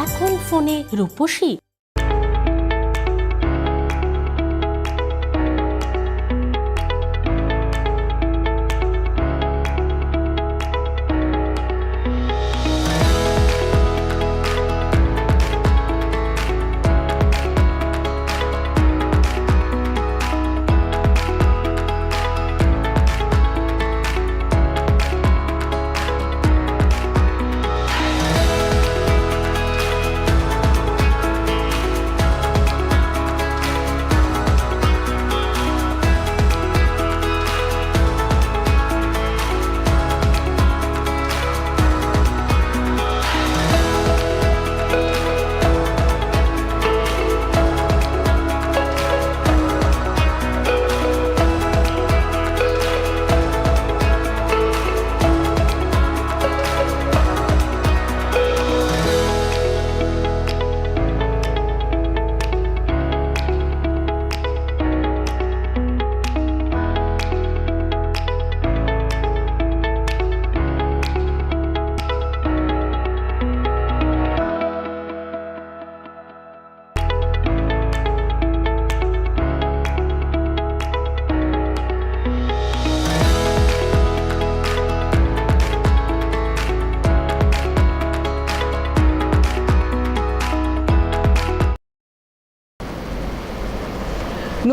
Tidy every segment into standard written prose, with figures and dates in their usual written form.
এখন ফোনে রূপসী।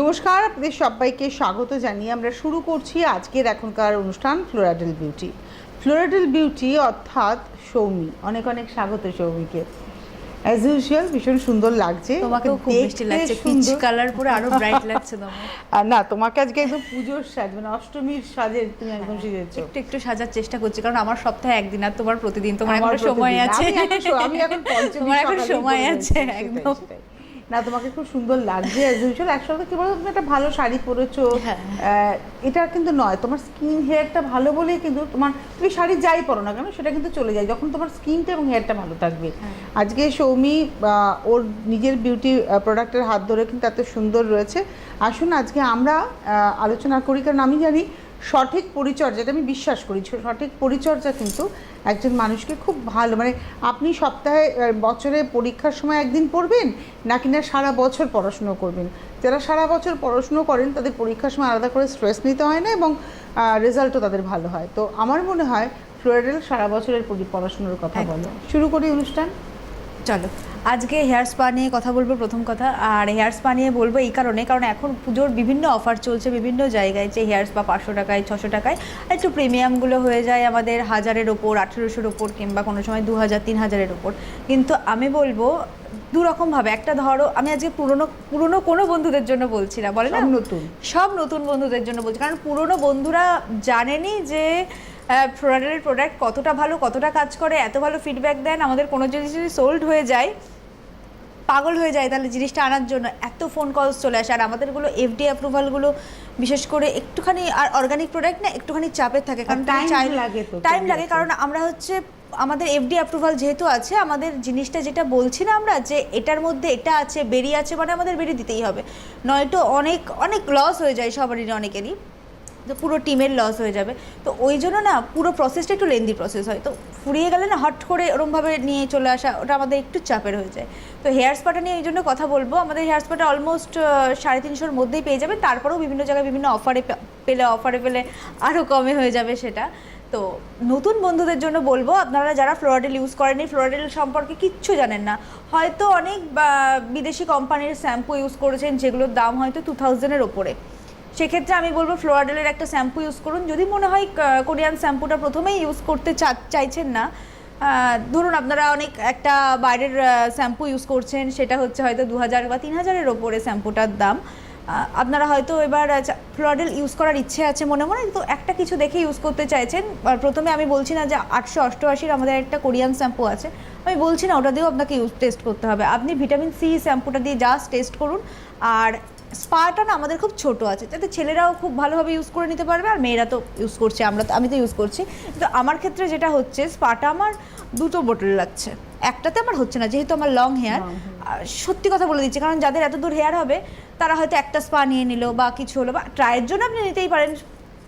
নমস্কার, আপনাদের সবাইকে স্বাগত জানিয়ে আমরা শুরু করছি আজকের এখনকার অনুষ্ঠান ফ্লোরাডেল বিউটি। ফ্লোরাডেল বিউটি অর্থাৎ সৌমি, অনেক অনেক স্বাগত সৌমিকে। অ্যাজ ইউজুয়াল ভীষণ সুন্দর লাগছে, তোমাকেও খুব মিষ্টি লাগছে, পিচ কালার পরে আরো ব্রাইট লাগছে তোমাকে। আর না, তোমাকে আজকে একদম পুজোর সাজ, মানে অষ্টমীর সাজে তুমি একদম সেজেছো। একটু একটু সাজার চেষ্টা করছি, কারণ আমার সপ্তাহে একদিন আর তোমার প্রতিদিন। তোমার এখন সময় আছে, আমি এখন তোমার এখন সময় আছে একদম। না, তোমাকে খুব সুন্দর লাগছে অ্যাজ ইউজুয়াল। একসাথে কি বলো, তুমি একটা ভালো শাড়ি পরেছো, এটা কিন্তু নয়, তোমার স্কিন হেয়ারটা ভালো বলেই কিন্তু তোমার, তুমি শাড়ি যাই পরো না কেন সেটা কিন্তু চলে যায় যখন তোমার স্কিনটা এবং হেয়ারটা ভালো থাকবে। আজকে সৌমি ওর নিজের বিউটি প্রোডাক্টের হাত ধরে কিন্তু এত সুন্দর রয়েছে। আসুন আজকে আমরা আলোচনা করি, কারণ আমি জানি সঠিক পরিচর্যা, এটা আমি বিশ্বাস করি, সঠিক পরিচর্যা কিন্তু একজন মানুষকে খুব ভালো, মানে আপনি সপ্তাহে বছরে পরীক্ষার সময় একদিন পড়বেন নাকি না সারা বছর পড়াশুনো করবেন। যারা সারা বছর পড়াশুনো করেন তাদের পরীক্ষার সময় আলাদা করে স্ট্রেস নিতে হয় না এবং রেজাল্টও তাদের ভালো হয়। তো আমার মনে হয় ফ্লোরাডেল সারা বছরের পড়াশুনোর কথা বলো। শুরু করি অনুষ্ঠান, চলো। আজকে হেয়ার স্পা নিয়ে কথা বলবো প্রথম কথা। আর হেয়ার স্পা নিয়ে বলবো এই কারণে, কারণ এখন পুজোর বিভিন্ন অফার চলছে বিভিন্ন জায়গায়, যে হেয়ার স্পা 500 টাকায় 600 টাকায়, আর একটু প্রিমিয়ামগুলো হয়ে যায় আমাদের 1000-এর ওপর, 1800-এর ওপর, কিংবা কোনো সময় 2000-3000-এর ওপর। কিন্তু আমি বলবো দুরকমভাবে, একটা ধরো, আমি আজকে পুরনো কোনো বন্ধুদের জন্য বলছি না, বলে না সব নতুন বন্ধুদের জন্য বলছি, কারণ পুরনো বন্ধুরা জানেনি যে ফ্লোরাডেলের প্রোডাক্ট কতটা ভালো, কতটা কাজ করে, এত ভালো ফিডব্যাক দেন। আমাদের কোনো জিনিস যদি সোল্ড হয়ে যায়, পাগল হয়ে যায়, তাহলে জিনিসটা আনার জন্য এত ফোন কলস চলে আসে। আর আমাদেরগুলো এফডি অ্যাপ্রুভালগুলো বিশেষ করে একটুখানি, আর অর্গানিক প্রোডাক্ট না, একটুখানি চাপের থাকে, কারণ টাইম লাগে, কারণ আমরা হচ্ছে আমাদের এফডি অ্যাপ্রুভাল যেহেতু আছে, আমাদের জিনিসটা যেটা বলছি না আমরা, যে এটার মধ্যে এটা আছে, বেরিয়ে আছে, মানে আমাদের বেরিয়ে দিতেই হবে, নয়তো অনেক অনেক লস হয়ে যায় সবারই, অনেকেরই, তো পুরো টিমের লস হয়ে যাবে। তো ওই জন্য না পুরো প্রসেসটা একটু লেন্দি প্রসেস হয়, তো ফুরিয়ে গেলে না হট করে ওরমভাবে নিয়ে চলে আসা, ওটা আমাদের একটু চাপের হয়ে যায়। তো হেয়ার স্পাটা নিয়ে এই জন্য কথা বলবো। আমাদের হেয়ার স্পাটা অলমোস্ট 350-এর মধ্যেই পেয়ে যাবে, তারপরেও বিভিন্ন জায়গায় বিভিন্ন অফারে পেলে আরও কমে হয়ে যাবে সেটা। তো নতুন বন্ধুদের জন্য বলবো, আপনারা যারা ফ্লোরাডেল ইউজ করেনি, ফ্লোরাডেল সম্পর্কে কিচ্ছু জানেন না, হয়তো অনেক বিদেশি কোম্পানির শ্যাম্পু ইউজ করেছেন যেগুলোর দাম হয়তো 2000-এর ওপরে, সেক্ষেত্রে আমি বলবো ফ্লোরাডেলের একটা শ্যাম্পু ইউজ করুন। যদি মনে হয় কোরিয়ান শ্যাম্পুটা প্রথমেই ইউজ করতে চাইছেন না, ধরুন আপনারা অনেক একটা বাইরের শ্যাম্পু ইউজ করছেন, সেটা হচ্ছে হয়তো 2000 বা 3000-এর ওপরে শ্যাম্পুটার দাম, আপনারা হয়তো এবার ফ্লোরাডেল ইউজ করার ইচ্ছে আছে মনে মনে, তো একটা কিছু দেখে ইউজ করতে চাইছেন। প্রথমে আমি বলছি না যে 888-র আমাদের একটা কোরিয়ান শ্যাম্পু আছে, আমি বলছি না ওটা দিয়েও আপনাকে টেস্ট করতে হবে। আপনি ভিটামিন সি শ্যাম্পুটা দিয়ে জাস্ট টেস্ট করুন। আর স্পাটা না আমাদের খুব ছোট আছে, যাতে ছেলেরাও খুব ভালোভাবে ইউজ করে নিতে পারবে, আর মেয়েরা তো ইউজ করছে, আমি তো ইউজ করছি। তো আমার ক্ষেত্রে যেটা হচ্ছে, স্পাটা আমার 2টো বোতল লাগছে, একটাতে আমার হচ্ছে না, যেহেতু আমার লং হেয়ার। সত্যি কথা বলে দিচ্ছি, কারণ যাদের এত দূর হেয়ার হবে তারা হয়তো একটা স্পা নিয়ে নিল বা কিছু হলো, বা ট্রায়ের জন্য আপনি নিতেই পারেন,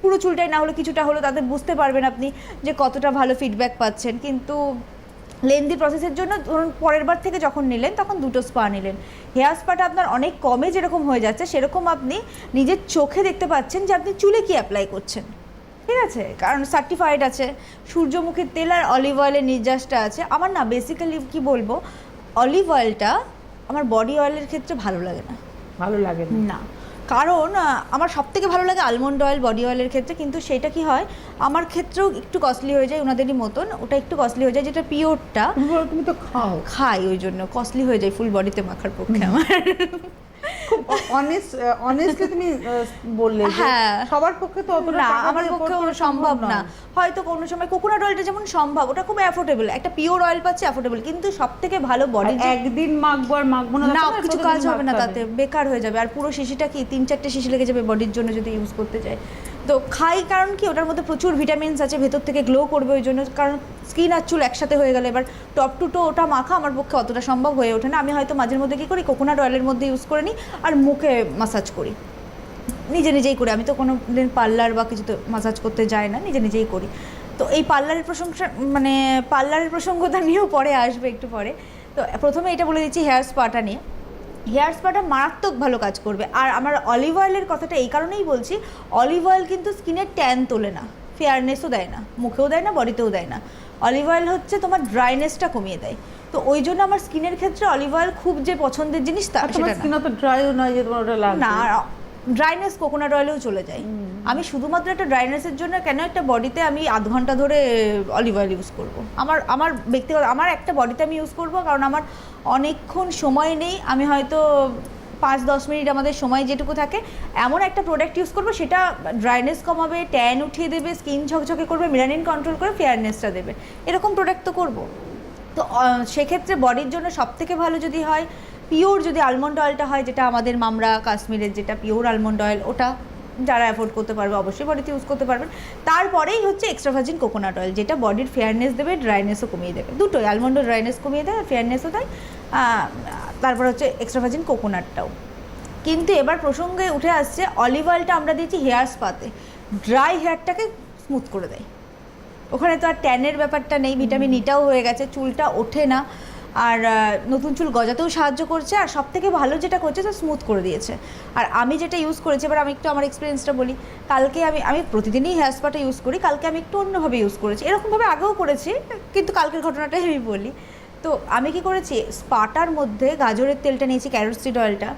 পুরো চুলটাই না হলো কিছুটা হলো, তাদের বুঝতে পারবেন আপনি যে কতটা ভালো ফিডব্যাক পাচ্ছেন। কিন্তু লেন্দি প্রসেসের জন্য ধরুন পরের বার থেকে যখন নিলেন তখন 2টো স্পা নিলেন। হেয়ার স্পাটা আপনার অনেক কমে যেরকম হয়ে যাচ্ছে সেরকম আপনি নিজের চোখে দেখতে পাচ্ছেন যে আপনি চুলে কি অ্যাপ্লাই করছেন, ঠিক আছে, কারণ সার্টিফাইড আছে, সূর্যমুখীর তেল আর অলিভ অয়েলের নির্যাসটা আছে। আমার না বেসিক্যালি কি বলবো, অলিভ অয়েলটা আমার বডি অয়েলের ক্ষেত্রে ভালো লাগে না। ভালো লাগে না, কারণ আমার সব থেকে ভালো লাগে আলমন্ড অয়েল বডি অয়েলের ক্ষেত্রে, কিন্তু সেটা কি হয় আমার ক্ষেত্রেও একটু কস্টলি হয়ে যায়, ওনাদেরই মতন ওটা একটু কস্টলি হয়ে যায়, যেটা পিওরটা তুমি তো খাই ওই জন্য কস্টলি হয়ে যায় ফুল বডিতে মাখার পক্ষে আমার। খুব অনেস্টলি তুমি বললে যে হ্যাঁ, সবার পক্ষে তো অতটা না, টাকা আমার দিয়ে পক্ষে afford করা সম্ভব না। নয়। হয়তো কোনো সময় কোকোনাট অয়েলটা যেমন সম্ভব, ওটা খুব অ্যাফোর্ডেবল, একটা পিওর অয়েল পাচ্ছে অ্যাফোর্ডেবল, কিন্তু সব থেকে ভালো বডি একদিন মাখবো আর মাখবো না, না, কিছু কাজ হবে না, তাতে বেকার হয়ে যাবে, আর পুরো শিশিটা কি 3-4টে শিশি লেগে যাবে বডির জন্য যদি ইউজ করতে চাই। তো খাই কারণ কি ওটার মধ্যে প্রচুর ভিটামিনস আছে, ভেতর থেকে গ্লো করবে ওই জন্য, কারণ স্কিন আর চুল একসাথে হয়ে গেলে এবার টপ টু টো ওটা মাখা আমার পক্ষে অতটা সম্ভব হয়ে ওঠে না। আমি হয়তো মাঝের মধ্যে কী করি, কোকোনাট অয়েলের মধ্যে ইউজ করে নিই আর মুখে মাসাজ করি, নিজেই করি। আমি তো কোনো দিন পার্লার বা কিছু তো মাসাজ করতে যাই না, নিজেই করি। তো এই পার্লারের পার্লারের প্রসঙ্গটা নিয়েও পরে আসবে একটু পরে। তো প্রথমে এটা বলে দিচ্ছি হেয়ার স্পাটা নিয়ে। হেয়ার স্পাটা মারাত্মক ভালো কাজ করবে। আর আমার অলিভ অয়েলের কথাটা এই কারণেই বলছি, অলিভ অয়েল কিন্তু স্কিনের ট্যান তোলে না, ফেয়ারনেসও দেয় না, মুখেও দেয় না, বডিতেও দেয় না। অলিভ অয়েল হচ্ছে তোমার ড্রাইনেসটা কমিয়ে দেয়। তো ওই জন্য আমার স্কিনের ক্ষেত্রে অলিভ অয়েল খুব যে পছন্দের জিনিস তা সেটা না। স্কিন তো ড্রাইও নয় যে তোমার ওটা লাগবে না, ড্রাইনেস কোকোনাট অয়েলেও চলে যায়। আমি শুধুমাত্র একটা ড্রাইনেসের জন্য কেন একটা বডিতে আমি আধ ঘন্টা ধরে অলিভ অয়েল ইউজ করব। আমার ব্যক্তিগত আমার একটা বডিতে আমি ইউজ করব, কারণ আমার অনেকক্ষণ সময় নেই, আমি হয়তো 5-10 মিনিট আমাদের সময় যেটুকু থাকে এমন একটা প্রোডাক্ট ইউজ করবো সেটা ড্রাইনেস কমাবে, ট্যান উঠিয়ে দেবে, স্কিন ঝকঝকে করবে, মেলানিন কন্ট্রোল করে ফেয়ারনেসটা দেবে, এরকম প্রোডাক্ট তো করবো। তো সেক্ষেত্রে বডির জন্য সবথেকে ভালো যদি হয় পিওর, যদি আলমন্ড অয়েলটা হয়, যেটা আমাদের মামরা কাশ্মীরের যেটা পিওর আলমন্ড অয়েল, ওটা যারা অ্যাফোর্ড করতে পারবে অবশ্যই বডিতে ইউজ করতে পারবেন। তারপরেই হচ্ছে এক্সট্রা ভার্জিন কোকোনাট অয়েল, যেটা বডির ফেয়ারনেস দেবে, ড্রাইনেসও কমিয়ে দেবে, দুটোই আলমন্ড ড্রাইনেস কমিয়ে দেয়, ফেয়ারনেসও দেয়। তারপর হচ্ছে এক্সট্রা ভার্জিন কোকোনাটটাও। কিন্তু এবার প্রসঙ্গে উঠে আসছে অলিভ অয়েলটা আমরা দিচ্ছি হেয়ার স্পাতে, ড্রাই হেয়ারটাকে স্মুথ করে দেয়। ওখানে তো আর ট্যানের ব্যাপারটা নেই, ভিটামিন ইটাও হয়ে গেছে, চুলটা ওঠে না, আর নতুন চুল গজাতেও সাহায্য করছে, আর সব থেকে ভালো যেটা করছে তো স্মুথ করে দিয়েছে। আর আমি যেটা ইউজ করেছি, এবার আমি একটু আমার এক্সপিরিয়েন্সটা বলি। কালকে আমি প্রতিদিনই হেয়ার স্পাটা ইউজ করি, কালকে আমি একটু অন্যভাবে ইউজ করেছি, এরকমভাবে আগেও করেছি, কিন্তু কালকের ঘটনাটাই আমি বলি। তো আমি কি করেছি, স্পাটার মধ্যে গাজরের তেলটা নিয়েছি, ক্যারোট সিড অয়েলটা,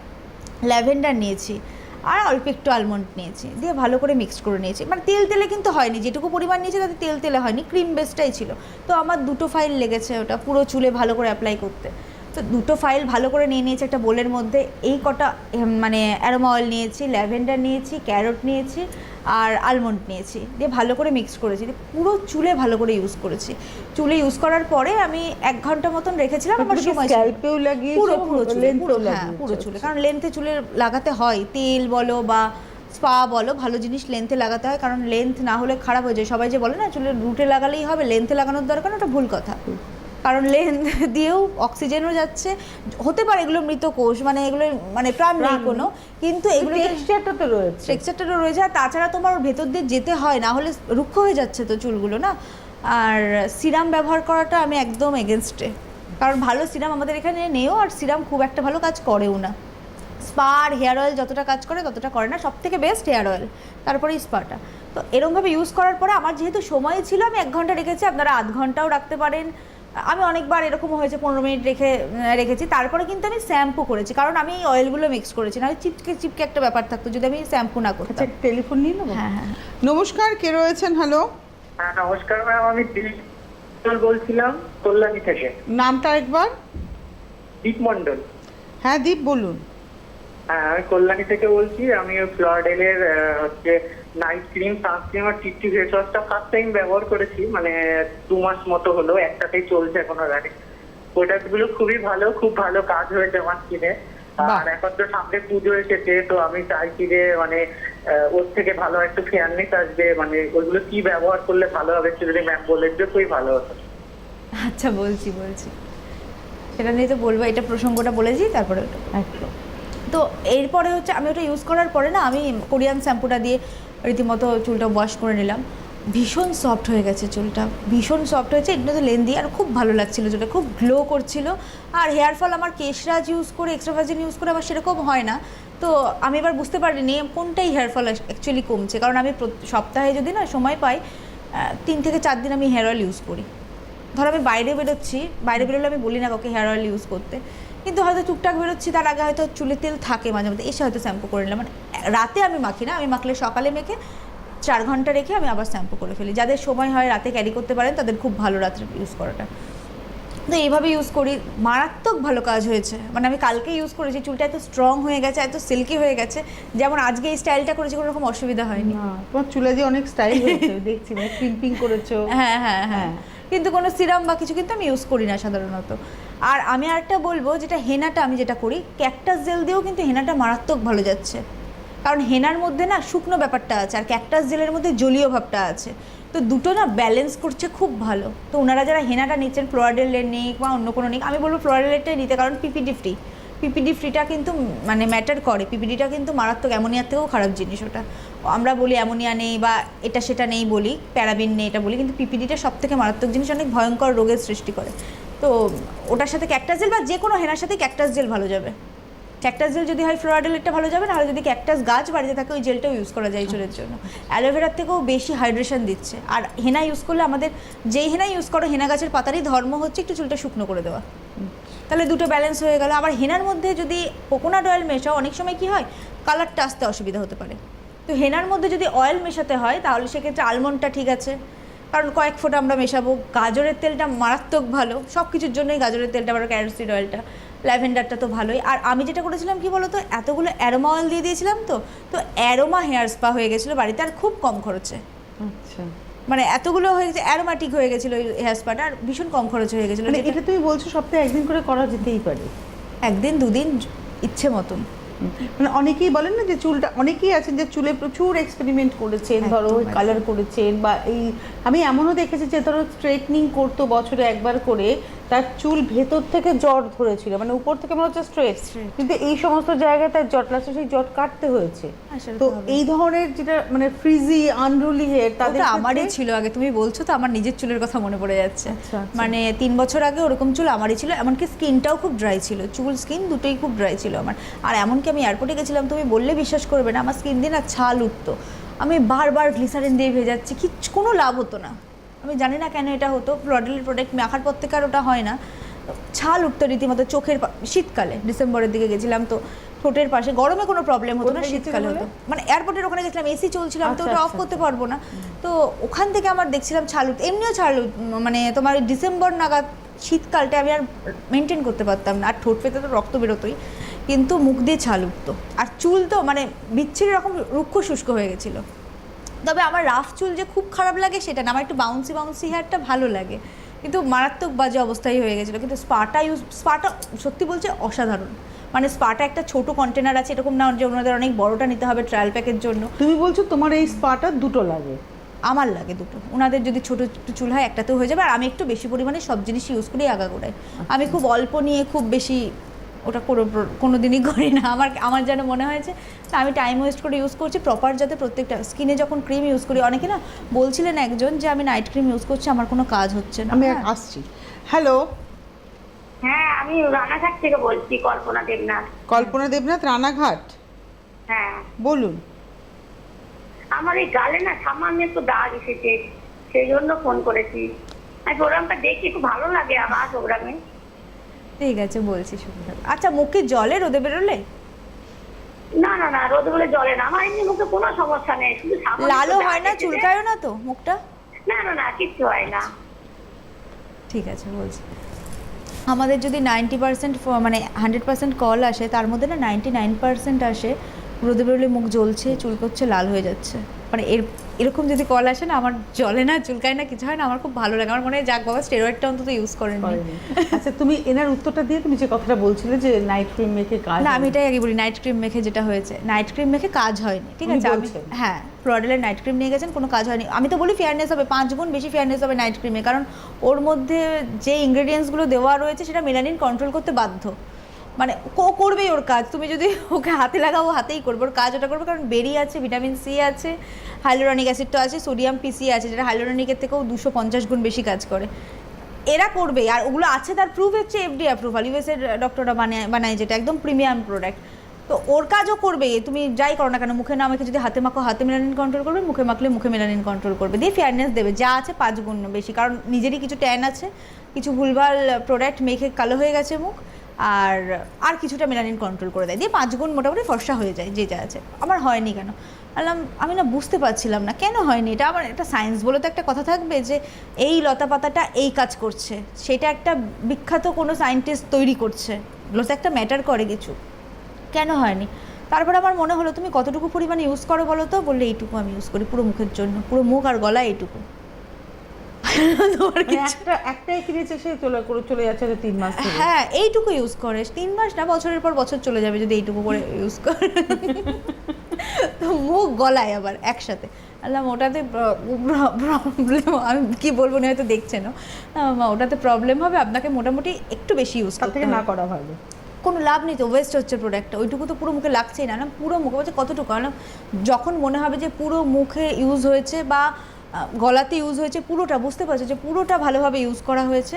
ল্যাভেন্ডার নিয়েছি, আর অল্প একটু আলমন্ড নিয়েছি, দিয়ে ভালো করে মিক্সড করে নিয়েছি। মানে তেলে কিন্তু হয়নি, যেটুকু পরিমাণ নিয়েছি তাতে তেলে হয়নি, ক্রিম বেসটাই ছিল। তো আমার 2টো ফাইল লেগেছে ওটা পুরো চুলে ভালো করে অ্যাপ্লাই করতে। তো 2টো ফাইল ভালো করে নিয়ে নিয়েছি একটা বোলের মধ্যে। এই কটা মানে অ্যারোমা অয়েল নিয়েছি, ল্যাভেন্ডার নিয়েছি, ক্যারোট নিয়েছি, আর আলমন্ড নিয়েছি, দিয়ে ভালো করে মিক্স করেছি, দিয়ে পুরো চুলে ভালো করে ইউজ করেছি। চুলে ইউজ করার পরে আমি 1 ঘন্টা মতন রেখেছিলাম। আমার সময় স্ক্যাল্পেও লাগিয়েছি, পুরো চুলে, কারণ লেন্থে চুলে লাগাতে হয়, তেল বলো বা স্পা বলো, ভালো জিনিস লেন্থে লাগাতে হয়, কারণ লেন্থ না হলে খারাপ হয়ে যায়। সবাই যে বলে না চুলের রুটে লাগালেই হবে, লেন্থে লাগানোর দরকার, ওটা ভুল কথা। কারণ লেন্থ দিয়েও অক্সিজেনও যাচ্ছে, হতে পারে এগুলো মৃত কোষ, মানে এগুলো মানে প্রাণ নেই কোনো, কিন্তু এগুলো টেক্সচারটা তো রয়েছে, টেক্সচারটা রয়েছে। আর তাছাড়া তোমার ভেতর দিয়ে যেতে হয়, না হলে রুক্ষ হয়ে যাচ্ছে তো চুলগুলো না। আর সিরাম ব্যবহার করাটা আমি একদম এগেনস্টে, কারণ ভালো সিরাম আমাদের এখানে নেও, আর সিরাম খুব একটা ভালো কাজ করেও না। স্পা আর হেয়ার অয়েল যতটা কাজ করে ততটা করে না, সব থেকে বেস্ট হেয়ার অয়েল, তারপরেই স্পাটা। তো এরকমভাবে ইউজ করার পরে আমার যেহেতু সময় ছিল, আমি 1 ঘন্টা রেখেছি, আপনারা আধ ঘন্টাও রাখতে পারেন। আমি অনেকবার এরকম হয়েছে 15 মিনিট রেখেছি। তারপরে কিন্তু আমি শ্যাম্পু করেছি, কারণ আমি এই অয়েলগুলো মিক্স করেছি, না চিপকে একটা ব্যাপার থাকতো যদি আমি শ্যাম্পু না করতাম। আচ্ছা, টেলিফোন নিয়ে নেবো? হ্যাঁ হ্যাঁ। নমস্কার, কে রয়েছেন? হ্যালো। হ্যাঁ নমস্কার ম্যাম, আমি দিলীপ বলছিলাম কল্যাণী থেকে। নামটা একবার? দীপ মন্ডল। হ্যাঁ দীপ, বলুন। হ্যাঁ, আমি কল্যাণী থেকে বলছি। আমি ফ্লোরাডেলের হচ্ছে নাইট ক্রিম, সানস্ক্রিন আর টিপটি ফেস ওয়াশটা ফার্স্ট টাইম ব্যবহার করেছি, মানে 2 মাস মতো হলো, একটাতেই চলছে এখনো রাখি। প্রোডাক্টগুলো খুবই ভালো, খুব ভালো কাজ হয়েছে আমার স্কিনে। আর এখন তো সামনে পুজো এসেছে, তো আমি চাইছি যে মানে ওর থেকে ভালো একটু ফেয়ারনেস আসবে, মানে ওইগুলো কি ব্যবহার করলে ভালো হবে একটু যদি ম্যাম বলে দিলে খুবই ভালো হতো। আচ্ছা, বলছি সেটা নিয়ে তো বলবো, এটা প্রসঙ্গটা বলেছি তারপরে ওটা একদম। তো এরপরে হচ্ছে আমি ওটা ইউজ করার পরে না, আমি কোরিয়ান শ্যাম্পুটা দিয়ে রীতিমতো চুলটা ওয়াশ করে নিলাম। ভীষণ সফট হয়ে গেছে চুলটা, ভীষণ সফট হয়েছে, একটু তো লেন্দি, আর খুব ভালো লাগছিলো চুলটা, খুব গ্লো করছিল। আর হেয়ার ফল আমার কেশরাজ ইউজ করে, এক্সট্রা ভার্জিন ইউজ করে আমার সেরকম হয় না। তো আমি এবার বুঝতে পারিনি কোনটাই হেয়ার ফল অ্যাকচুয়ালি কমছে, কারণ আমি সপ্তাহে যদি না সময় পাই 3 থেকে 4 দিন আমি হেয়ার অয়েল ইউজ করি। ধরো আমি বাইরে বেরোচ্ছি, বাইরে বেরোলে আমি বলি না কাউকে হেয়ার অয়েল ইউজ করতে, কিন্তু হয়তো টুকটাক বেরোচ্ছি, তার আগে হয়তো চুলে তেল থাকে মাঝে মধ্যে, এসে হয়তো শ্যাম্পু করে নিলাম। মানে রাতে আমি মাখি না, আমি মাখলে সকালে মেখে 4 ঘন্টা রেখে আমি আবার শ্যাম্পু করে ফেলি। যাদের সময় হয় রাতে ক্যারি করতে পারেন তাদের খুব ভালো রাত্রে ইউজ করাটা। তো এইভাবে ইউজ করি, মারাত্মক ভালো কাজ হয়েছে। মানে আমি কালকে ইউজ করেছি, চুলটা এত স্ট্রং হয়ে গেছে, এত সিল্কি হয়ে গেছে, যেমন আজকে এই স্টাইলটা করেছি কোনো রকম অসুবিধা হয়নি। তোমার চুলে দিয়ে অনেক স্টাইল হয়েছে দেখছি, মানে ক্রিম্পিং করেছো। হ্যাঁ হ্যাঁ হ্যাঁ, কিন্তু কোনো সিরাম বা কিছু কিন্তু আমি ইউজ করি না সাধারণত। আর আমি আরেকটা বলবো, যেটা হেনাটা আমি যেটা করি, ক্যাকটাস জেল দিয়েও কিন্তু হেনাটা মারাত্মক ভালো যাচ্ছে। কারণ হেনার মধ্যে না শুকনো ব্যাপারটা আছে, আর ক্যাকটাস জেলের মধ্যে জলীয় ভাবটা আছে, তো দুটো না ব্যালেন্স করছে খুব ভালো। তো ওনারা যারা হেনাটা নিচ্ছেন, ফ্লোরাডেলের নিক বা অন্য কোনো নিক, আমি বলবো ফ্লোরাডেলেরটাই নিতে, কারণ পিপিডি ফ্রিটা কিন্তু মানে ম্যাটার করে। পিপিডিটা কিন্তু মারাত্মক, অ্যামোনিয়ার থেকেও খারাপ জিনিস ওটা। আমরা বলি অ্যামোনিয়া নেই বা এটা সেটা নেই বলি, প্যারাবিন নেই এটা বলি, কিন্তু পিপিডিটা সব থেকে মারাত্মক জিনিস, অনেক ভয়ঙ্কর রোগের সৃষ্টি করে। তো ওটার সাথে ক্যাকটাস জেল বা যে কোনো হেনার সাথে ক্যাকটাস জেল ভালো যাবে। ক্যাকটাস জেল যদি হয় ফ্লোরাডেলেরটা ভালো যাবে, নাহলে যদি ক্যাকটাস গাছ বাড়িতে থাকে ওই জেলটাও ইউজ করা যায় চুলের জন্য। অ্যালোভেরার থেকেও বেশি হাইড্রেশন দিচ্ছে। আর হেনা ইউজ করলে আমাদের যেই হেনা ইউজ করো, হেনা গাছের পাতারই ধর্ম হচ্ছে একটু চুলটা শুকনো করে দেওয়া, তাহলে দুটো ব্যালেন্স হয়ে গেল। আবার হেনার মধ্যে যদি কোকোনাট অয়েল মেশাও, অনেক সময় কি হয় কালারটা আসতে অসুবিধা হতে পারে। তো হেনার মধ্যে যদি অয়েল মেশাতে হয় তাহলে সেক্ষেত্রে আলমন্ডটা ঠিক আছে, কারণ কয়েক ফোঁটা আমরা মেশাবো। গাজরের তেলটা মারাত্মক ভালো, সব কিছুর জন্যই গাজরের তেলটা, আবার ক্যারোসিড অয়েলটা, ল্যাভেন্ডারটা তো ভালোই। আর আমি যেটা করেছিলাম কি বলতো, এতগুলো অ্যারোমা অয়েল দিয়ে দিয়েছিলাম, তো অ্যারোমা হেয়ার স্পা হয়ে গেছিলো বাড়িতে, আর খুব কম খরচে। আচ্ছা, মানে এতগুলো হয়ে গেছে, অ্যারোমাটিক হয়ে গেছিলো ওই হেয়ার স্পাটা, আর ভীষণ কম খরচ হয়ে গেছিলো। মানে এটা তুমি বলছো সপ্তাহে 1 দিন করে করা যেতেই পারে? 1 দিন 2 দিন ইচ্ছে মতন। মানে অনেকেই বলেন না যে চুলটা, অনেকেই আছেন যে চুলে প্রচুর এক্সপেরিমেন্ট করেছেন, ধরো কালার করেছেন, বা এই আমি এমনও দেখেছি যে ধরো স্ট্রেটনিং করতো বছরে একবার করে, তার চুল ভেতর থেকে জট ধরেছিল, মানে উপর থেকে মনে হচ্ছে স্ট্রেট, কিন্তু এই সমস্ত জায়গায় তার জট লাগছে, সেই জট কাটতে হয়েছে। তো এই ধরনের যেটা মানে ফ্রিজি আনরুলি হেয়ার, তাদের আমারই ছিল আগে, তুমি বলছো তো আমার নিজের চুলের কথা মনে পড়ে যাচ্ছে। মানে 3 বছর আগে ওরকম চুল আমারই ছিল, এমনকি স্কিনটাও খুব ড্রাই ছিল, চুল স্কিন দুটোই খুব ড্রাই ছিল আমার। আর এমনকি আমি এয়ারপোর্টে গেছিলাম, তুমি বললে বিশ্বাস করবে না, আমার স্কিন দিয়ে না ছাল উঠতো, আমি বারবার গ্লিসারিন দিয়ে ভেজাচ্ছি, কোনো লাভ হতো না। আমি জানি না কেন এটা হতো, ফ্লোরাডেলের প্রোডাক্ট মাখার পর থেকে আর ওটা হয় না, ছাল উঠতো রীতিমতো চোখের, শীতকালে ডিসেম্বরের দিকে গেছিলাম, তো ঠোঁটের পাশে, গরমে কোনো প্রবলেম হতো না, শীতকালে হতো। মানে এয়ারপোর্টের ওখানে গেছিলাম, এসি চলছিল, আমি তো ওটা অফ করতে পারবো না, তো ওখান থেকে আমার দেখছিলাম ছাল উঠতো, এমনিও ছাল মানে তোমার ডিসেম্বর নাগাদ, শীতকালটা আমি আর মেনটেন করতে পারতাম না, আর ঠোঁট পেতে তো রক্ত বেরোতোই, কিন্তু মুখ দিয়ে ছাল উঠতো, আর চুল তো মানে বিচ্ছিরি রকম রুক্ষ শুষ্ক হয়ে গেছিলো। তবে আমার রাফ চুল যে খুব খারাপ লাগে সেটা না, আমার একটু বাউন্সি হেয়ারটা ভালো লাগে, কিন্তু মারাত্মক বাজে অবস্থায় হয়ে গেছিলো। কিন্তু স্পাটা সত্যি বলছে অসাধারণ। মানে স্পাটা একটা ছোট কন্টেনার আছে, এরকম না যে ওনাদের অনেক বড়টা নিতে হবে ট্রায়াল প্যাকের জন্য। তুমি বলছো তোমার এই স্পাটা দুটো লাগে? আমার লাগে দুটো, ওনাদের যদি ছোটো একটু চুল হয় একটাতেও হয়ে যাবে। আর আমি একটু বেশি পরিমাণে সব জিনিস ইউজ করি আগাগোড়ায়, আমি খুব অল্প নিয়ে খুব বেশি ওটা কোনো দিনই করি না। আমার যেন মনে হয়েছে আমি টাইম ওয়েস্ট করে ইউজ করছি, প্রপার যাতে প্রত্যেকটা স্কিনে যখন ক্রিম ইউজ করি, অনেকে না বলছিলেন একজন যে আমি নাইট ক্রিম ইউজ করছি, আমার কোনো কাজ হচ্ছে না। আমি আসছি। হ্যালো, হ্যাঁ আমি রানাঘাট থেকে বলছি, কল্পনা দেবনাথ। কল্পনা দেবনাথ, রানাঘাট। হ্যাঁ বলুন। আমার এই গালে না সামান্য একটু দাগ এসেছে, সেই জন্য ফোন করেছি। আমি প্রোগ্রামটা দেখি, খুব ভালো লাগে আমার প্রোগ্রামে। ঠিক আছে বলছি, শুনতে। আচ্ছা, মুখে জলে রোদে বেরোলে? না না না, রোদ বলে জলে না, আমার এমনি মুখে কোনো সমস্যা নেই, শুধু লালও হয় না, চুলকায়ও না তো মুখটা? না না না, কিচ্ছু হয় না। ঠিক আছে বলছি, আমাদের যদি 90% মানে 100% কল আসে, তার মধ্যে না 99% আসে রোদে বেরোলে মুখ জ্বলছে, চুলকোচ্ছে, লাল হয়ে যাচ্ছে। মানে এরকম যদি কল আসে না, আমার জ্বলে না, চুলকায় না, কিছু হয় না, আমার খুব ভালো লাগে। আমার মনে হয় যাক বাবা স্টেরয়েডটা অন্তত ইউজ করেন। আচ্ছা, তুমি এনার উত্তরটা দিয়ে তুমি যে কথাটা বলছিলে যে নাইট ক্রিম মেখে কাজ, না আমি এটাই আগে বলি, নাইট ক্রিম মেখে যেটা হয়েছে, নাইট ক্রিম মেখে কাজ হয়নি। ঠিক আছে, আমি হ্যাঁ ফ্লোরাডেলের নাইট ক্রিম নিয়ে গেছেন, কোনো কাজ হয়নি। আমি তো বলি ফেয়ারনেস হবে 5 গুণ বেশি, ফেয়ারনেস হবে নাইট ক্রিমে, কারণ ওর মধ্যে যে ইনগ্রেডিয়েন্টসগুলো দেওয়া রয়েছে সেটা মেলানিন কন্ট্রোল করতে বাধ্য। মানে করবেই ওর কাজ, তুমি যদি ওকে হাতে লাগাও হাতেই করবে, ওর কাজ ওটা করবে, কারণ বেরি আছে, ভিটামিন সি আছে, হাইলোরনিক অ্যাসিড তো আছে, সোডিয়াম পিসি আছে যেটা হাইলোরনিকের থেকেও 250 গুণ বেশি কাজ করে। এরা করবে, আর ওগুলো আছে, তার প্রুফ হচ্ছে এফডি অ্যাপ্রুভাল, ইউএসের ডক্টররা বানায় যেটা একদম প্রিমিয়াম প্রোডাক্ট। তো ওর কাজও করবে, তুমি যাই করো না কেন, মুখে না আমাকে যদি হাতে মাখো হাতে মেলানিন কন্ট্রোল করবে, মুখে মাখলে মুখে মেলানিন কন্ট্রোল করবে, দিয়ে ফেয়ারনেস দেবে, যা আছে 5 গুণ বেশি, কারণ নিজেরই কিছু ট্যান আছে, কিছু ভুলভাল প্রোডাক্ট মেখে কালো হয়ে গেছে মুখ, আর কিছুটা মেলানিন কন্ট্রোল করে দেয়, দিয়ে 5 গুণ মোটামুটি ফর্সা হয়ে যায় যে যা আছে। আমার হয়নি কেন? আমি না বুঝতে পারছিলাম না কেন হয়নি। এটা আমার একটা সায়েন্স বলে তো একটা কথা থাকবে যে এই লতা পাতাটা এই কাজ করছে, সেটা একটা বিখ্যাত কোনো সায়েন্টিস্ট তৈরি করছে, এগুলো তো একটা ম্যাটার করে কিছু, কেন হয়নি? তারপর আমার মনে হলো তুমি কতটুকু পরিমাণে ইউজ করো বলো তো? বললে এইটুকু আমি ইউজ করি পুরো মুখের জন্য, পুরো মুখ আর গলা এইটুকু। একটাই কিনেছে, সে চলে যাচ্ছে 3 মাস ধরে। হ্যাঁ, এইটুকু ইউজ করে, 3 মাস না, বছরের পর বছর চলে যাবে যদি এইটুকু করে ইউজ করে। তো মুখ গলায় আবার একসাথে, আল্লাহ ওটাতে প্রবলেম, আমি কি বলবো না, হয়তো দেখছেন ওটাতে প্রবলেম হবে, আপনাকে মোটামুটি একটু বেশি ইউজ করতে না করা ভালো, কোনো লাভ নেই তো, ওয়েস্ট হচ্ছে প্রোডাক্টটা। ওইটুকু তো পুরো মুখে লাগছেই না, না পুরো মুখে বলছে কতটুকু, যখন মনে হবে যে পুরো মুখে ইউজ হয়েছে বা গলাতে ইউজ হয়েছে, পুরোটা বুঝতে পারছো যে পুরোটা ভালোভাবে ইউজ করা হয়েছে,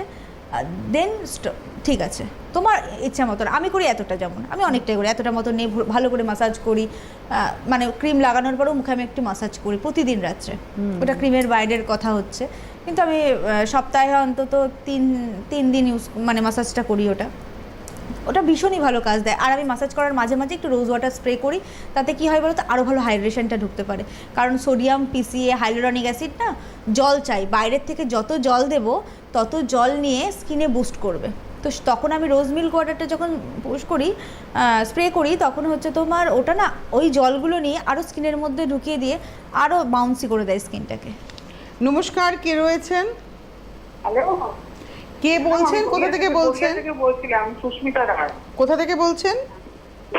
দেন ঠিক আছে, তোমার ইচ্ছা মতন। আমি করি এতটা, যেমন আমি অনেকটাই করি, এতটা মতো নিয়ে ভালো করে মাসাজ করি, মানে ক্রিম লাগানোর পরেও মুখে আমি একটু মাসাজ করি প্রতিদিন রাত্রে, ওটা ক্রিমের বাইরের কথা হচ্ছে, কিন্তু আমি সপ্তাহে অন্তত 3 দিন ইউজ মানে মাসাজটা করি, ওটা ভীষণই ভালো কাজ দেয়। আর আমি মাসাজ করার মাঝে মাঝে একটু রোজ ওয়াটার স্প্রে করি, তাতে কি হয় বলো তো, আরও ভালো হাইড্রেশনটা ঢুকতে পারে, কারণ সোডিয়াম পিসিএ হাইলোরনিক অ্যাসিড না, জল চাই, বাইরের থেকে যত জল দেব তত জল নিয়ে স্কিনে বুস্ট করবে। তো তখন আমি রোজ মিল্ক ওয়াটারটা যখন পুশ করি, স্প্রে করি, তখন হচ্ছে তোমার ওটা না ওই জলগুলো নিয়ে আরও স্কিনের মধ্যে ঢুকিয়ে দিয়ে আরও বাউন্সি করে দেয় স্কিনটাকে। নমস্কার, কে রয়েছেন? হ্যালো, কে বলছেন? কোথা থেকে বলছেন? বলছিলাম সুস্মিতা রায়। কোথা থেকে বলছেন?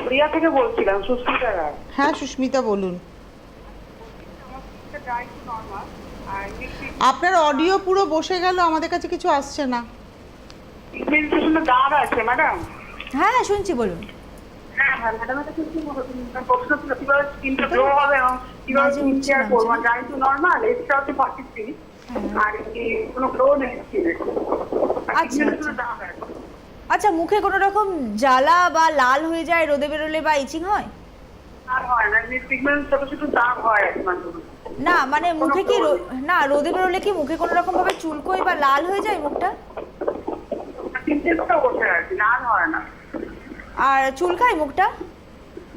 প্রিয়া থেকে বলছিলাম, সুস্মিতা রায়। হ্যাঁ সুস্মিতা বলুন। আপনার অডিও পুরো বসে গেল, আমাদের কাছে কিছু আসছে না। দাগ আছে ম্যাডাম? হ্যাঁ শুনছি, বলুন। হ্যাঁ ম্যাডাম, প্রশ্ন ছিল কিভাবে স্কিনটা গ্লো হবে এবং কিভাবে স্কিন কেয়ার করবো। জানি তো নর্মাল, এক্সট্রা হচ্ছে 43, আর কোনো গ্লো নেই স্কিনে। আচ্ছা, মুখে কোনো রকম জ্বালা বা লাল হয়ে যায় রোদে বেরোলে বা ইচিং হয়? আর হয় না, পিগমেন্ট ছোট ছোট দাগ হয় একমাত্র। না মানে মুখে কি না রোদে বেরোলে কি মুখে কোনো রকম ভাবে চুলকোয় বা লাল হয়ে যায় মুখটা? পিম্পলসটা ওঠে আর কি, লাল হয় না। আর চুলকায় মুখটা?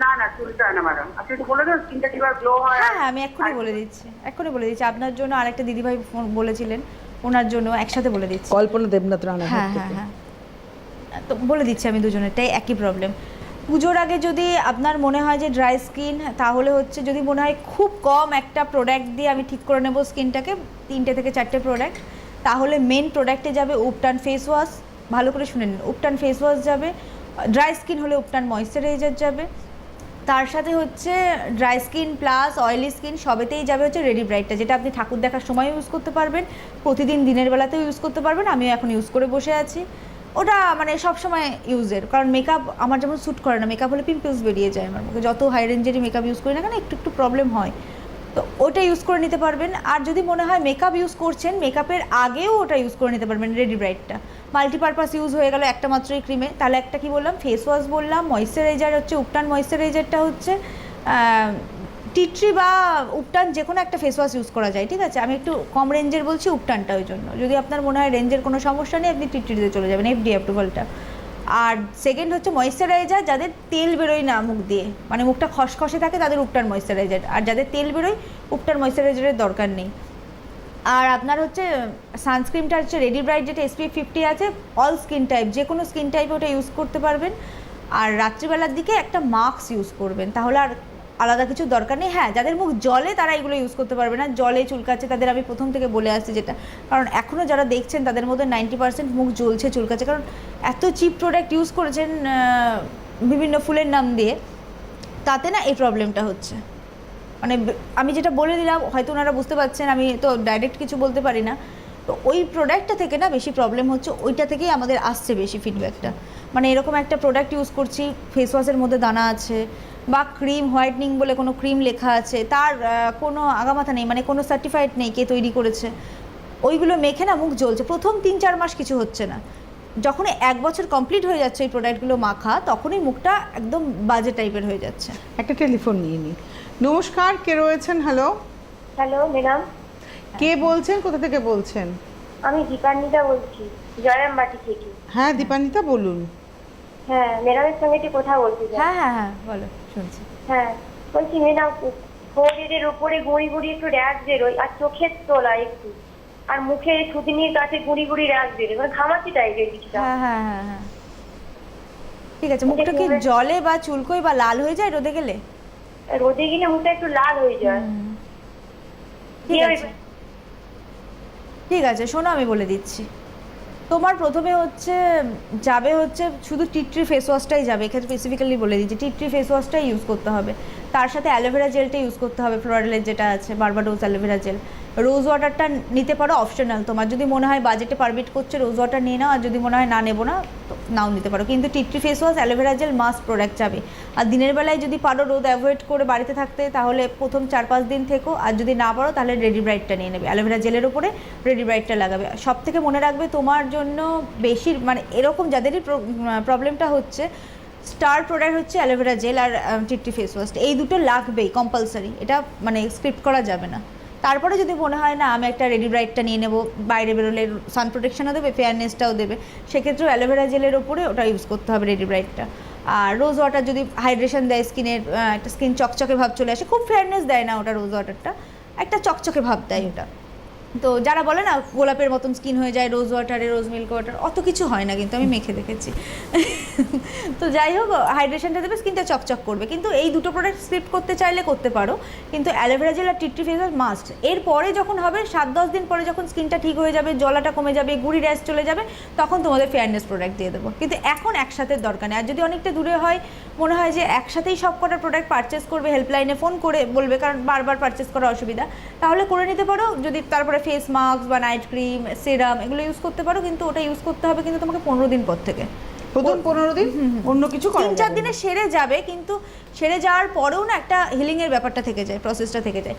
না না, চুলকায় না ম্যাডাম। আপনি একটু বলে দেন স্কিনটা কিভাবে গ্লো হয়? হ্যাঁ হ্যাঁ, আমি এক্ষুনি বলে দিচ্ছি। আপনার জন্য আরেকটা দিদিভাই ফোন বলেছিলেন, ওনার জন্য একসাথে বলে দিচ্ছি। কল্পনা দেবনাথ রানা। হ্যাঁ হ্যাঁ হ্যাঁ, তো বলে দিচ্ছি আমি, দুজনেরটাই একই প্রবলেম। পুজোর আগে যদি আপনার মনে হয় যে ড্রাই স্কিন, তাহলে হচ্ছে যদি মনে হয় খুব কম একটা প্রোডাক্ট দিয়ে আমি ঠিক করে নেব স্কিনটাকে, 3টে থেকে 4টে প্রোডাক্ট, তাহলে মেন প্রোডাক্টে যাবে উপটান ফেস ওয়াশ। ভালো করে শুনে নিন, উপটান ফেস ওয়াশ যাবে। ড্রাই স্কিন হলে উপটান ময়েশ্চারাইজার যাবে। তার সাথে হচ্ছে dry skin plus oily skin সবেতেই যাবে হচ্ছে রেডি ব্রাইটটা, যেটা আপনি ঠাকুর দেখার সময় ইউজ করতে পারবেন, প্রতিদিন দিনের বেলাতেও ইউজ করতে পারবেন। আমিও এখন ইউজ করে বসে আছি। ওটা মানে সবসময় ইউজের, কারণ মেকআপ আমার যেমন স্যুট করে না, মেকআপ হলে পিম্পলস বেরিয়ে যায় আমার মুখে, যত হাই রেঞ্জেরই মেকআপ ইউজ করি না কেন একটু একটু প্রবলেম হয়, তো ওটা ইউজ করে নিতে পারবেন। আর যদি মনে হয় মেকআপ ইউজ করছেন, মেকআপের আগেও ওটা ইউজ করে নিতে পারবেন রেডি ব্রাইটটা। মাল্টিপারপাস ইউজ হয়ে গেল একটা মাত্রই ক্রিমে, তাহলে একটা কি বললাম, ফেস ওয়াশ বললাম, ময়েশ্চারাইজার হচ্ছে উপটান ময়েশ্চারাইজারটা হচ্ছে টি ট্রি বা উপটান যে কোনো একটা ফেস ওয়াশ ইউজ করা যায়, ঠিক আছে। আমি একটু কম রেঞ্জের বলছি উপটানটা, ওই জন্য যদি আপনার মনে হয় রেঞ্জের কোনো সমস্যা নেই, আপনি টি ট্রিতে চলে যাবেন, এফডি অ্যাপ্রুভালটা। আর সেকেন্ড হচ্ছে ময়েশ্চারাইজার, যাদের তেল বেরোয় না মুখ দিয়ে, মানে মুখটা খসখসে থাকে, তাদের উপটান ময়েশ্চারাইজার। আর যাদের তেল বেরোয়, উপটান ময়েশ্চারাইজারের দরকার নেই। আর আপনার হচ্ছে সানস্ক্রিনটা হচ্ছে রেডি ব্রাইট, যেটা SPF 50 আছে, অল স্কিন টাইপ, যে কোনো স্কিন টাইপে ওটা ইউজ করতে পারবেন। আর রাত্রিবেলার দিকে একটা মাস্ক ইউজ করবেন, তাহলে আর আলাদা কিছু দরকার নেই। হ্যাঁ, যাদের মুখ জলে তারা এগুলো ইউজ করতে পারবে না, জলে চুলকাচ্ছে তাদের আমি প্রথম থেকে বলে আসছি যেটা, কারণ এখনও যারা দেখছেন তাদের মধ্যে 90% মুখ জ্বলছে চুলকাচ্ছে, কারণ এত চিপ প্রোডাক্ট ইউজ করেছেন বিভিন্ন ফুলের নাম দিয়ে, তাতে না এই প্রবলেমটা হচ্ছে। মানে আমি যেটা বলে দিলাম হয়তো ওনারা বুঝতে পারছেন, আমি তো ডাইরেক্ট কিছু বলতে পারি না, তো ওই প্রোডাক্টটা থেকে না বেশি প্রবলেম হচ্ছে, ওইটা থেকেই আমাদের আসছে বেশি ফিডব্যাকটা। মানে এরকম একটা প্রোডাক্ট ইউজ করছি, ফেস ওয়াশের মধ্যে দানা আছে বা ক্রিম হোয়াইটনিং বলে কোনো ক্রিম লেখা আছে, তার কোনো আগামাথা নেই, মানে কোনো সার্টিফাইড নেই কে তৈরি করেছে, ওইগুলো মেখে না মুখ জ্বলছে। প্রথম 3-4 মাস কিছু হচ্ছে না, যখন 1 বছর কমপ্লিট হয়ে যাচ্ছে এই প্রোডাক্টগুলো মাখা, তখনই মুখটা একদম বাজে টাইপের হয়ে যাচ্ছে। একটা টেলিফোন নিয়ে নিই। নমস্কার, কে রয়েছেন? হ্যালো, হ্যালো ম্যাডাম, কে বলছেন, কোথা থেকে বলছেন? আমি দীপান্বিতা বলছি, জয়রামবাটি থেকে। হ্যাঁ দীপান্বিতা, বলুন। হ্যাঁ, ম্যাডামের সঙ্গে একটু কথা বলতে চাই। হ্যাঁ হ্যাঁ হ্যাঁ, বলো, শুনছি। হ্যাঁ, বলছি ম্যাডাম, ফোrehead-এর উপরে গুঁড়ি গুঁড়ি একটু র্যাশ বেরোয়, আর চোখের তলা একটু, আর মুখে থুতনির কাছে গুঁড়ি গুঁড়ি র্যাশ বেরোয়, মানে ঘামাচি টাইপের কিছুটা। হ্যাঁ হ্যাঁ হ্যাঁ হ্যাঁ, ঠিক আছে। মুখটা কি জলে বা চুলকোয় বা লাল হয়ে যায় রোদে গেলে? রোদে গেলে মুখটা একটু লাল হয়ে যায়। ঠিক আছে, ঠিক আছে, শোনো আমি বলে দিচ্ছি। তোমার প্রথমে যাবে শুধু টি ট্রি ফেস ওয়াশটাই যাবে, এক্ষেত্রে স্পেসিফিক্যালি বলে দিচ্ছি টি ট্রি ফেস ওয়াশটাই ইউজ করতে হবে। তার সাথে অ্যালোভেরা জেলটা ইউজ করতে হবে, ফ্লোরাডেলের যেটা আছে, বারবাডোস অ্যালোভেরা জেল। রোজ ওয়াটারটা নিতে পারো, অপশনাল, তোমার যদি মনে হয় বাজেটে পারমিট করছে রোজ ওয়াটার নিয়ে নাও, আর যদি মনে হয় না নেবো না তো নাও নিতে পারো। কিন্তু টি tree face wash, aloe vera gel must product যাবে। আর দিনের বেলায় যদি পারো রোদ অ্যাভয়েড করে বাড়িতে থাকতে, তাহলে প্রথম 4-5 দিন থেকো, আর যদি না পারো তাহলে রেডি ব্রাইটটা নিয়ে নেবে, অ্যালোভেরা জেলের উপরে রেডি ব্রাইটটা লাগাবে। সব থেকে মনে রাখবে তোমার জন্য বেশি, মানে এরকম যাদেরই প্রবলেমটা হচ্ছে, স্টার প্রোডাক্ট হচ্ছে অ্যালোভেরা জেল আর টি ট্রি ফেস ওয়াশ, এই দুটো লাগবেই কম্পালসারি, এটা মানে স্ক্রিপ্ট করা যাবে না। তারপরে যদি মনে হয় না আমি একটা রেডি ব্রাইটটা নিয়ে নেবো, বাইরে বেরোলে সান প্রোটেকশনও দেবে, ফেয়ারনেসটাও দেবে, সেক্ষেত্রেও অ্যালোভেরা জেলের ওপরে ওটা ইউজ করতে হবে রেডি ব্রাইটটা। আর রোজ ওয়াটার যদি হাইড্রেশন দেয় স্কিনের, একটা স্কিন চকচকে ভাব চলে আসে, খুব ফেয়ারনেস দেয় না ওটা, রোজ ওয়াটারটা একটা চকচকে ভাব দেয় ওটা। তো যারা বলে না গোলাপের মতন স্কিন হয়ে যায় রোজ ওয়াটারে, রোজ মিল্ক ওয়াটার, অত কিছু হয় না, কিন্তু আমি মেখে দেখেছি। তো যাই হোক, হাইড্রেশনটা দেবে, স্কিনটা চকচক করবে। কিন্তু এই দুটো প্রোডাক্ট স্ক্রিপ্ট করতে চাইলে করতে পারো, কিন্তু অ্যালোভেরা জেল আর tea tree face wash must. এরপরে যখন হবে 7-10 দিন পরে, যখন স্কিনটা ঠিক হয়ে যাবে, জলাটা কমে যাবে, গুড়ি র্যাশ চলে যাবে, তখন তোমাদের ফেয়ারনেস প্রোডাক্ট দিয়ে দেবো। কিন্তু এখন একসাথে দরকার নেই। আর যদি অনেকটা দূরে হয়, মনে হয় যে একসাথেই সব কটা প্রোডাক্ট পারচেস করবে, হেল্পলাইনে ফোন করে বলবে, কারণ বারবার পারচেস করা অসুবিধা, তাহলে করে নিতে পারো। যদি তারপরে ফেস মাস্ক বা নাইট ক্রিম, সিরাম এগুলো ইউজ করতে পারো, কিন্তু ওটা ইউজ করতে হবে কিন্তু তোমাকে 15 দিন পর থেকে। প্রথম 15 দিন অন্য কিছু করা 3-4 দিনে সেরে যাবে, কিন্তু সেরে যাওয়ার পরেও না একটা হিলিংয়ের ব্যাপারটা থেকে যায়, প্রসেসটা থেকে যায়।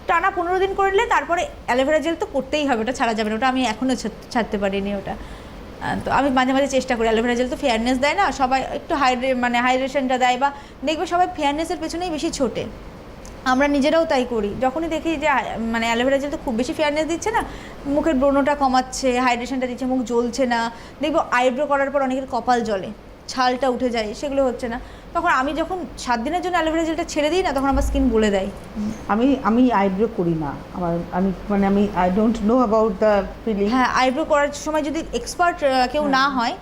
টানা 15 দিন করলে তারপরে অ্যালোভেরা জেল তো করতেই হবে, ওটা ছাড়া যাবে না, ওটা আমি এখনও ছাড়তে পারিনি ওটা। তো আমি মাঝে মাঝে চেষ্টা করি, অ্যালোভেরা জেল তো ফেয়ারনেস দেয় না, সবাই একটু হাইড্রেশনটা দেয়, বা দেখবে সবাই ফেয়ারনেসের পেছনেই বেশি ছোটে, আমরা নিজেরাও তাই করি। যখনই দেখি যে মানে অ্যালোভেরা জেল তো খুব বেশি ফেয়ারনেস দিচ্ছে না, মুখের ব্রণটা কমাচ্ছে, হাইড্রেশনটা দিচ্ছে, মুখ জ্বলছে না, দেখবো আইব্রো করার পর অনেকের কপাল জ্বলে, ছালটা উঠে যায়, সেগুলো হচ্ছে না, তখন আমি যখন 7 দিনের জন্য অ্যালোভেরা জেলটা ছেড়ে দিই না, তখন আমার স্কিন বলে দেয়। আমি আইব্রো করি না, আমি I don't know about the feeling. হ্যাঁ, আইব্রো করার সময় যদি এক্সপার্ট কেউ না হয়,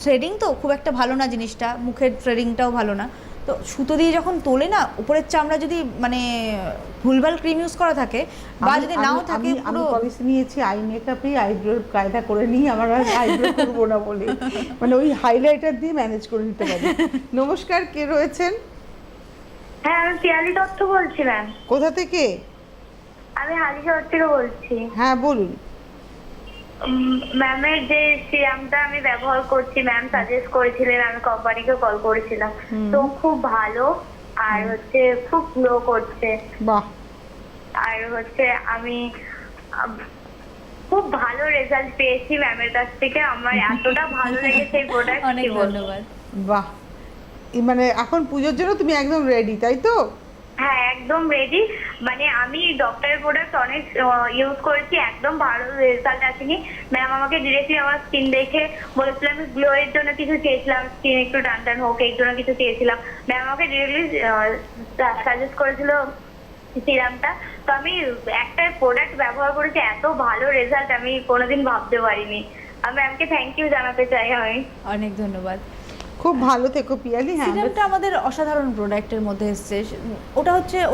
থ্রেডিং তো খুব একটা ভালো না জিনিসটা, মুখের থ্রেডিংটাও ভালো না, তো সুতো দিয়ে যখন তোলে না, উপরের চামড়া যদি মানে ভুলভাল ক্রিম ইউজ করা থাকে, বা যদি নাও থাকে, আমি পলিসি নিয়েছি আই মেকআপই আইব্রোর কায়দা করে নিই, আমার আর আইব্রো করবো না বলে, মানে ওই হাইলাইটার দিয়ে ম্যানেজ করে নিতে পারি। নমস্কার, কে রয়েছেন? হ্যাঁ, আমি পিয়ালি দত্ত বলছি ম্যাম। কোথা থেকে? আমি হালিশহর থেকে বলছি। হ্যাঁ বলুন। ম্যামের যে সিরামটা আমি ব্যবহার করছি, ম্যাম সাজেস্ট করেছিলেন, আমি কোম্পানিকে কল করেছিলাম, তো খুব ভালো, আর খুব গ্লো করছে। বাহ। আর আমি খুব ভালো রেজাল্ট পেয়েছি ম্যামের কাছ থেকে, আমার এতটা ভালো লেগেছে এই প্রোডাক্ট। অনেক ধন্যবাদ। বাহ, মানে এখন পুজোর জন্য তুমি একদম রেডি, তাই তো? হ্যাঁ, একদম রেডি। মানে আমি ডক্টরের প্রোডাক্ট অনেক ইউজ করেছি, একদম ভালো রেজাল্ট আসেনি। ম্যাম আমাকে ডিরেক্টলি আমার স্কিন দেখে বলেছিল, আমি গ্লো এর জন্য কিছু চেয়েছিলাম, স্কিন একটু টান টান হোক এই জন্য কিছু চেয়েছিলাম, ম্যাম আমাকে ডিরেক্টলি সাজেস্ট করেছিল সিরামটা। তো আমি একটা প্রোডাক্ট ব্যবহার করেছি, এত ভালো রেজাল্ট আমি কোনোদিন ভাবতে পারিনি। আমি ম্যামকে থ্যাংক ইউ জানাতে চাই। আমি অনেক ধন্যবাদ। খুব ভালো থেকো পিয়ালি। হ্যাঁ, সিরামটা আমাদের অসাধারণ প্রোডাক্টের মধ্যে এসছে,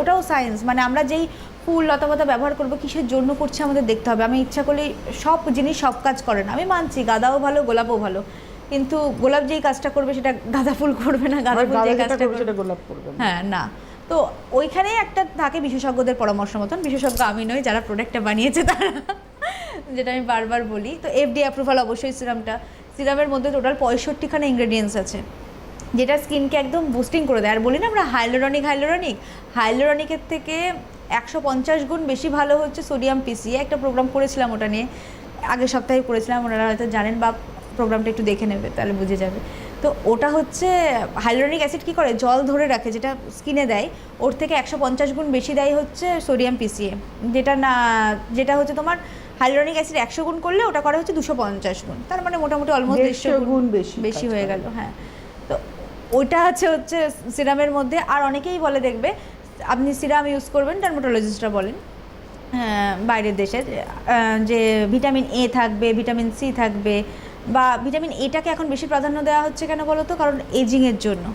ওটাও সায়েন্স, মানে আমরা যেই ফুল লতাপাতা ব্যবহার করবো কিসের জন্য করছি আমাদের দেখতে হবে। আমি ইচ্ছা করলে সব জিনিস সব কাজ করে না, আমি মানছি গাঁদাও ভালো, গোলাপও ভালো, কিন্তু গোলাপ যেই কাজটা করবে সেটা গাঁদা ফুল করবে না, গাঁদা ফুল যেই কাজটা করবে সেটা গোলাপ করবে না। হ্যাঁ, না। তো ওইখানেই একটা থাকে বিশেষজ্ঞদের পরামর্শ মতন, বিশেষজ্ঞ আমি নই, যারা প্রোডাক্টটা বানিয়েছে তারা। যেটা আমি বারবার বলি। তো এফডি অ্যাপ্রুভাল অবশ্যই সিরামের মধ্যে টোটাল 65খানা ইনগ্রেডিয়েন্টস আছে, যেটা স্কিনকে একদম বুস্টিং করে দেয়। আর বলি না আমরা হাইলোরনিকের থেকে 150 গুণ বেশি ভালো হচ্ছে সোডিয়াম পিসিএ। একটা প্রোগ্রাম করেছিলাম ওটা নিয়ে, আগের সপ্তাহে করেছিলাম, ওনারা হয়তো জানেন বা প্রোগ্রামটা একটু দেখে নেবে তাহলে বুঝে যাবে। তো ওটা হচ্ছে হাইলোরনিক অ্যাসিড কী করে, জল ধরে রাখে, যেটা স্কিনে দেয় ওর থেকে 150 গুণ বেশি দেয় হচ্ছে সোডিয়াম পিসিএ, যেটা হচ্ছে তোমার হাইলোরনিক অ্যাসিড 100 গুণ করলে ওটা করে হচ্ছে 250 গুণ, তার মানে মোটামুটি অলমোস্ট 150 গুণ বেশি হয়ে গেল। হ্যাঁ, তো ওইটা হচ্ছে সিরামের মধ্যে। আর অনেকেই বলে দেখবে আপনি সিরাম ইউজ করবেন, ডার্মাটোলজিস্টরা বলেন বাইরের দেশে যে ভিটামিন এ থাকবে, ভিটামিন সি থাকবে, বা ভিটামিন এটাকে এখন বেশি প্রাধান্য দেওয়া হচ্ছে কেন বলো তো, কারণ এজিংয়ের জন্য।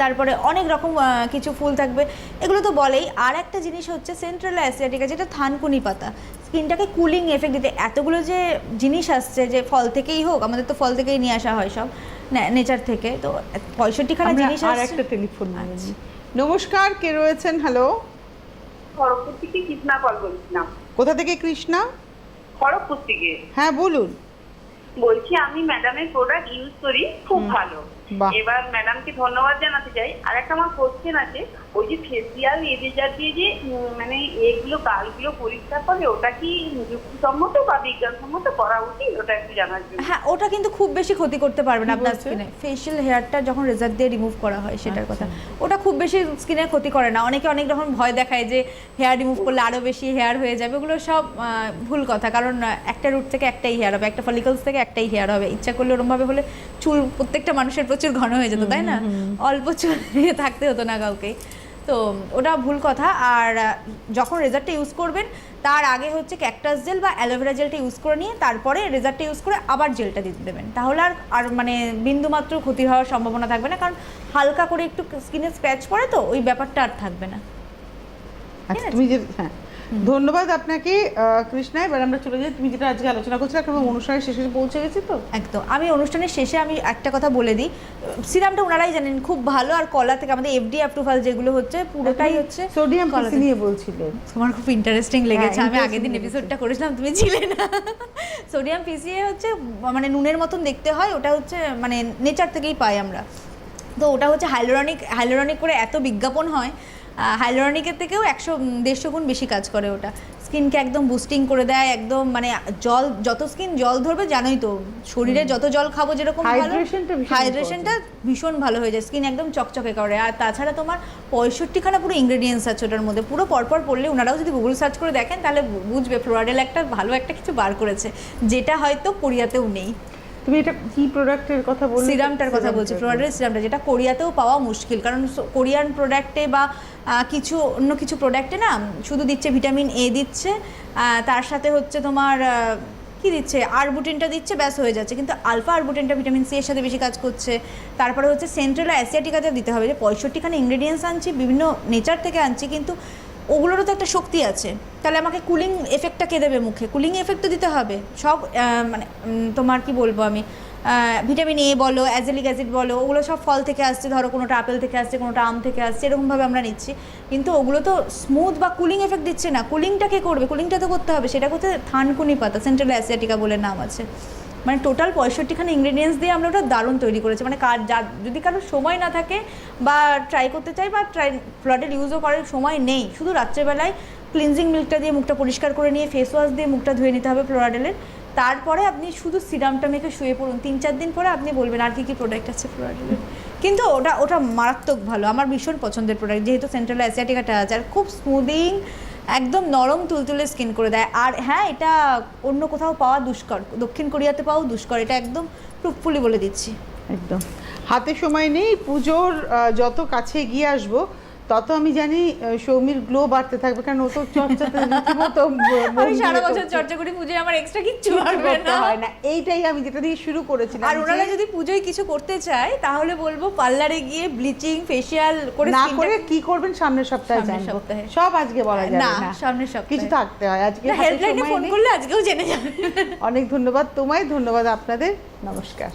তারপরে অনেক রকম কিছু ফুল থাকবে, এগুলো তো বলেই। আর একটা জিনিস হচ্ছে সেন্ট্রাল অ্যাসিয়াটিকা, যেটা থানকুনি পাতা, স্কিনটাকে কুলিং এফেক্ট দিতে। এতগুলো যে জিনিস আসছে, যে ফল থেকেই হোক, আমাদের তো ফল থেকেই নিয়ে আসা হয় সব নেচার থেকে, তো 65খানা জিনিস আর একটা টেলিফোন নমস্কার, কে রয়েছেন? হ্যালো, খড়গপুর থেকে কৃষ্ণা কল বলছিলাম। কোথা থেকে কৃষ্ণা? খড়গপুর থেকে। হ্যাঁ বলুন। বলছি আমি ম্যাডামের প্রোডাক্ট ইউজ করি, খুব ভালো। বাহ। এবার ম্যাডামকে ধন্যবাদ জানাতে চাই। আর একটা আমার কোশ্চেন আছে, ওই যে ফেসিয়াল এরেজার দিয়ে যে মানে এগুলো গালগুলো পরিষ্কার করে, ওটা কি যুক্তিসম্মত বা বিজ্ঞানসম্মত করা উচিত? ওটা একটু জানার জন্য। হ্যাঁ, ওটা কিন্তু খুব বেশি ক্ষতি করতে পারবে না আপনার স্কিনে। ফেশিয়াল হেয়ারটা যখন রেজার দিয়ে রিমুভ করা হয় সেটার কথা, ওটা খুব বেশি স্কিনের ক্ষতি করে না। অনেকে অনেক রকম ভয় দেখায় যে হেয়ার রিমুভ করলে আরও বেশি হেয়ার হয়ে যাবে, ওগুলো সব ভুল কথা। কারণ একটা রুট থেকে একটাই হেয়ার হবে, একটা ফলিকলস থেকে একটাই হেয়ার হবে। ইচ্ছা করলে ওরমভাবে হলে চুল প্রত্যেকটা মানুষের প্রচুর ঘন হয়ে যেত, তাই না? অল্প চুল নিয়ে থাকতে হতো না কাউকে, তো ওটা ভুল কথা। আর যখন রেজারটা ইউজ করবেন তার আগে হচ্ছে ক্যাকটাস জেল বা অ্যালোভেরা জেলটা ইউজ করে নিয়ে তারপরে রেজারটা ইউজ করে আবার জেলটা দিতে দেবেন, তাহলে আর মানে বিন্দুমাত্র ক্ষতি হওয়ার সম্ভাবনা থাকবে না। কারণ হালকা করে একটু স্কিনে স্ক্র্যাচ পড়ে, তো ওই ব্যাপারটা আর থাকবে না। আচ্ছা, তুমি যে হ্যাঁ, ধন্যবাদ আপনাকে কৃষ্ণা। এবার আমরা চলে যাই, তুমি যেটা আজকে আলোচনা করছিলে, এখন অনুষ্ঠানের শেষে পৌঁছে গেছি তো একদম। আমি অনুষ্ঠানের শেষে আমি একটা কথা বলে দিই, সিরামটা ওনারাই জানেন খুব ভালো। আর কলা থেকে আমাদের এফডি অ্যাপ্রুভাল যেগুলো হচ্ছে পুরোটাই হচ্ছে সোডিয়াম পিসি নিয়ে বলছিলে, তোমার খুব ইন্টারেস্টিং লেগেছে। আমি আগের দিন এপিসোডটা করেছিলাম, তুমি ছিলে না। সোডিয়াম পিসিএ হচ্ছে মানে নুনের মতন দেখতে হয়, ওটা হচ্ছে মানে নেচার থেকেই পাই আমরা। তো ওটা হচ্ছে হাইলোরনিক করে এত বিজ্ঞাপন হয়, হাইলোরনিকের থেকেও 100-150 গুণ বেশি কাজ করে ওটা। স্কিনকে একদম বুস্টিং করে দেয়, একদম মানে যত স্কিন জল ধরবে জানোই তো, শরীরে যত জল খাবো যেরকম ভালো, হাইড্রেশনটা ভীষণ ভালো হয়ে যায়, স্কিন একদম চকচকে করে। আর তাছাড়া তোমার 65খানা পুরো ইনগ্রেডিয়েন্টস আছে ওটার মধ্যে, পুরো পরপর পড়লে, ওনারাও যদি গুগল সার্চ করে দেখেন তাহলে বুঝবে ফ্লোরাডেল একটা ভালো একটা কিছু বার করেছে, যেটা হয়তো কোরিয়াতেও নেই। তুমি এটা কি প্রোডাক্টের কথা বলছো? সিরামটার কথা বলছি, ফ্লোরাডেল সিরামটা, যেটা কোরিয়াতেও পাওয়া মুশকিল। কারণ কোরিয়ান প্রোডাক্টে বা অন্য কিছু প্রোডাক্টে না শুধু দিচ্ছে ভিটামিন এ দিচ্ছে, তার সাথে হচ্ছে তোমার কি দিচ্ছে, আরবুটিনটা দিচ্ছে, ব্যাস হয়ে যাচ্ছে। কিন্তু আলফা আরবুটিনটা ভিটামিন সি এর সাথে বেশি কাজ করছে। তারপরে হচ্ছে সেন্ট্রাল অ্যাসিয়াটিকাতে দিতে হবে, যে 65খানা ইনগ্রেডিয়েন্টস আনছি, বিভিন্ন নেচার থেকে আনছি, কিন্তু ওগুলোরও তো একটা শক্তি আছে। তাহলে আমাকে কুলিং এফেক্টটা কে দেবে মুখে? কুলিং এফেক্ট তো দিতে হবে। সব মানে তোমার কি বলবো আমি, ভিটামিন এ বলো, অ্যাজেলিক অ্যাসিড বলো, ওগুলো সব ফল থেকে আসছে, ধরো কোনোটা আপেল থেকে আসছে, কোনোটা আম থেকে আসছে, এরকমভাবে আমরা নিচ্ছি। কিন্তু ওগুলো তো স্মুথ বা কুলিং এফেক্ট দিচ্ছে না। কুলিংটা কে করবে? কুলিংটা তো করতে হবে, সেটা করতে থানকুনি পাতা, সেন্ট্রাল অ্যাসিয়াটিকা বলে নাম আছে। মানে টোটাল 65খানা ইনগ্রেডিয়েন্টস দিয়ে আমরা ওটা দারুণ তৈরি করেছি। মানে যদি কারোর সময় না থাকে বা ট্রাই করতে চাই বা ফ্লোরাডেল ইউজও করার সময় নেই, শুধু রাত্রেবেলায় ক্লিনজিং মিল্কটা দিয়ে মুখটা পরিষ্কার করে নিয়ে ফেস ওয়াশ দিয়ে মুখটা ধুয়ে নিতে হবে ফ্লোরাডেলের, তারপরে আপনি শুধু সিরামটা মেখে শুয়ে পড়ুন। 3-4 দিন পরে আপনি বলবেন আর কি প্রোডাক্ট আছে ফ্লোরাডেলের। কিন্তু ওটা মারাত্মক ভালো, আমার ভীষণ পছন্দের প্রোডাক্ট, যেহেতু সেন্ট্রাল অ্যাসিয়াটিকাটা আছে, আর খুব স্মুদিং, একদম নরম তুলতুলে স্কিন করে দেয়। আর হ্যাঁ, এটা অন্য কোথাও পাওয়া দুষ্কর, দক্ষিণ কোরিয়াতে পাওয়া দুষ্কর, এটা একদম প্রুফফুলি বলে দিচ্ছি। একদম হাতে সময় নেই, পুজোর যত কাছে এগিয়ে আসবো তত আমি জানি সৌমির গ্লো বাড়তে থাকবে, কারণ ও তো চর্চাতে রীতিমতো আমি সারা বছর চর্চা করি, পুজোয় আমার এক্সট্রা কিচ্ছু হবে না। এইটাই আমি যেটা দিয়ে শুরু করেছিলাম। আর ওনারা যদি পুজোয় কিছু করতে চায় তাহলে বলবো পার্লারে গিয়ে ব্লিচিং ফেশিয়াল করে, না করে কি করবেন সামনের সপ্তাহে জানবো, সব আজকে বলা যাবে না, সামনের সপ্তাহে কিছু থাকতে হয়। আজকে হেল্পলাইনে ফোন করলে আজকেও জেনে যাবে। অনেক ধন্যবাদ তোমায়, ধন্যবাদ আপনাদের, নমস্কার।